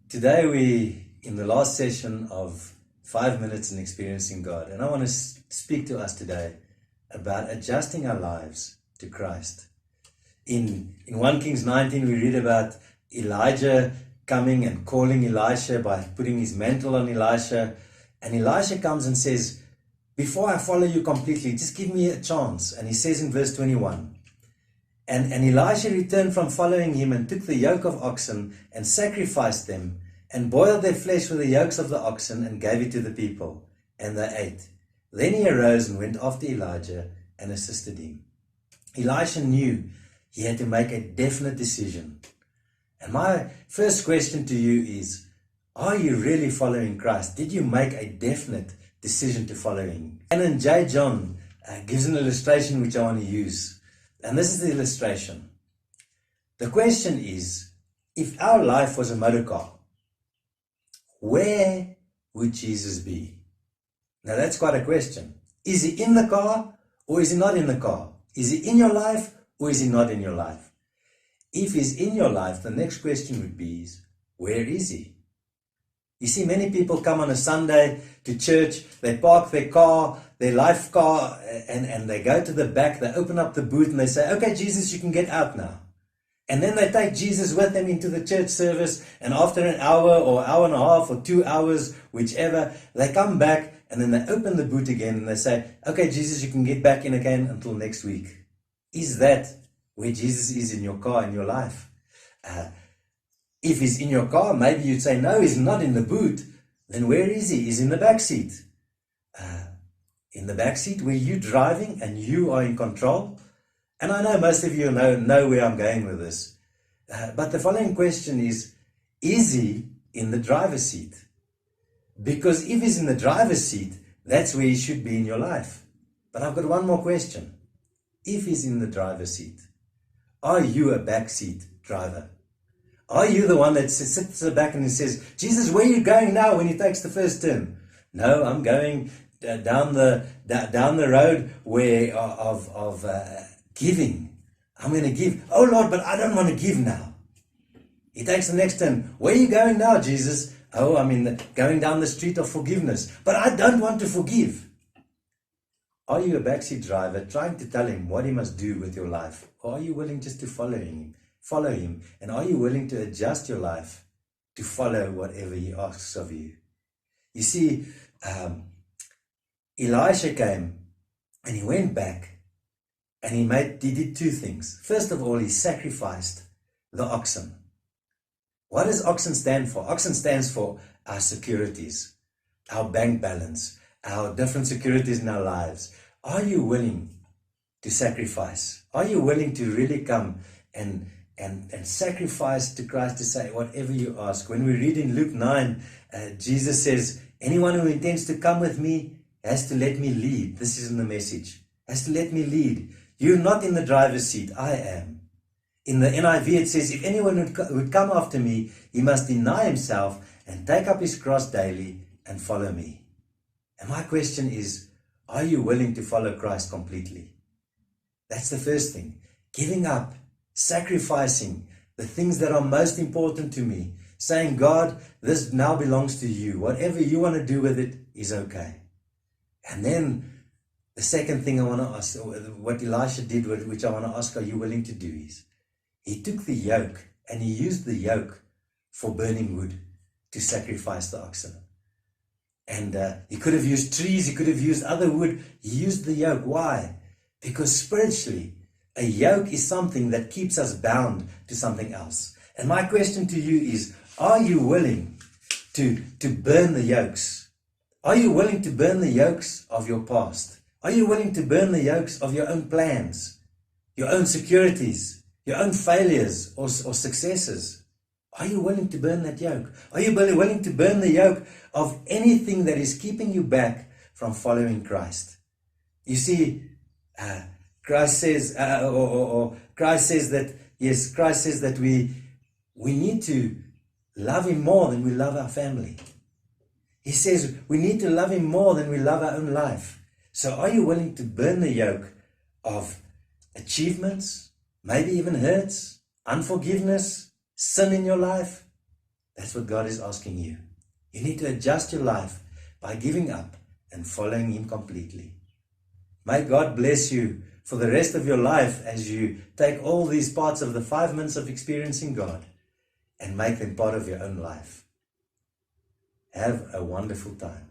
Today we in the last session of 5 minutes in experiencing God, and I want to speak to us today about adjusting our lives to Christ. In 1 Kings 19 we read about Elijah coming and calling Elisha by putting his mantle on Elisha, and Elisha comes and says, before I follow you completely, just give me a chance. And he says in verse 21, And Elisha returned from following him and took the yoke of oxen and sacrificed them and boiled their flesh with the yokes of the oxen and gave it to the people, and they ate. Then he arose and went after Elijah and assisted him. Elisha knew he had to make a definite decision. And my first question to you is, are you really following Christ? Did you make a definite decision to follow him? And Jeanne.C gives an illustration which I want to use. And this is the illustration. The question is, if our life was a motor car, where would Jesus be? Now that's quite a question. Is he in the car or is he not in the car? Is he in your life or is he not in your life? If he's in your life, the next question would be, where is he? You see, many people come on a Sunday to church, they park their car, their life car, and they go to the back, they open up the boot and they say, okay, Jesus, you can get out now. And then they take Jesus with them into the church service, and after an hour or hour and a half or 2 hours, whichever, they come back and then they open the boot again and they say, okay, Jesus, you can get back in again until next week. Is that where Jesus is in your car, in your life? If he's in your car, maybe you'd say, no, he's not in the boot. Then where is he? He's in the back seat. In the back seat where you're driving and you are in control. And I know most of you know where I'm going with this. But the following question is he in the driver's seat? Because if he's in the driver's seat, that's where he should be in your life. But I've got one more question. If he's in the driver's seat, are you a backseat driver? Are you the one that sits at the back and he says, Jesus, where are you going now when he takes the first turn? No, I'm going down the road where of giving. I'm going to give. Oh, Lord, but I don't want to give now. He takes the next turn. Where are you going now, Jesus? Oh, I'm going down the street of forgiveness. But I don't want to forgive. Are you a backseat driver trying to tell him what he must do with your life? Or are you willing just to follow him? And are you willing to adjust your life to follow whatever he asks of you? You see, Elisha came and he went back and he did two things. First of all, he sacrificed the oxen. What does oxen stand for? Oxen stands for our securities, our bank balance, our different securities in our lives. Are you willing to sacrifice? Are you willing to really come and sacrifice to Christ, to say whatever you ask? When we read in Luke 9, Jesus says, anyone who intends to come with me has to let me lead. This is in the Message. Has to let me lead. You're not in the driver's seat. I am. In the NIV it says, if anyone would come after me, he must deny himself and take up his cross daily and follow me. And my question is, are you willing to follow Christ completely? That's the first thing. Giving up, sacrificing the things that are most important to me, saying, God, this now belongs to you. Whatever you want to do with it is okay. And then the second thing I want to ask, what Elisha did, which I want to ask, are you willing to do, is he took the yoke and he used the yoke for burning wood to sacrifice the oxen. And he could have used trees, he could have used other wood. He used the yoke. Why? Because spiritually, a yoke is something that keeps us bound to something else. And my question to you is, are you willing to burn the yokes? Are you willing to burn the yokes of your past? Are you willing to burn the yokes of your own plans, your own securities, your own failures or successes? Are you willing to burn that yoke? Are you willing to burn the yoke of anything that is keeping you back from following Christ? You see, Christ says that we need to love him more than we love our family. He says we need to love him more than we love our own life. So are you willing to burn the yoke of achievements, maybe even hurts, unforgiveness, sin in your life? That's what God is asking you. You need to adjust your life by giving up and following Him completely. May God bless you for the rest of your life as you take all these parts of the 5 minutes of experiencing God and make them part of your own life. Have a wonderful time.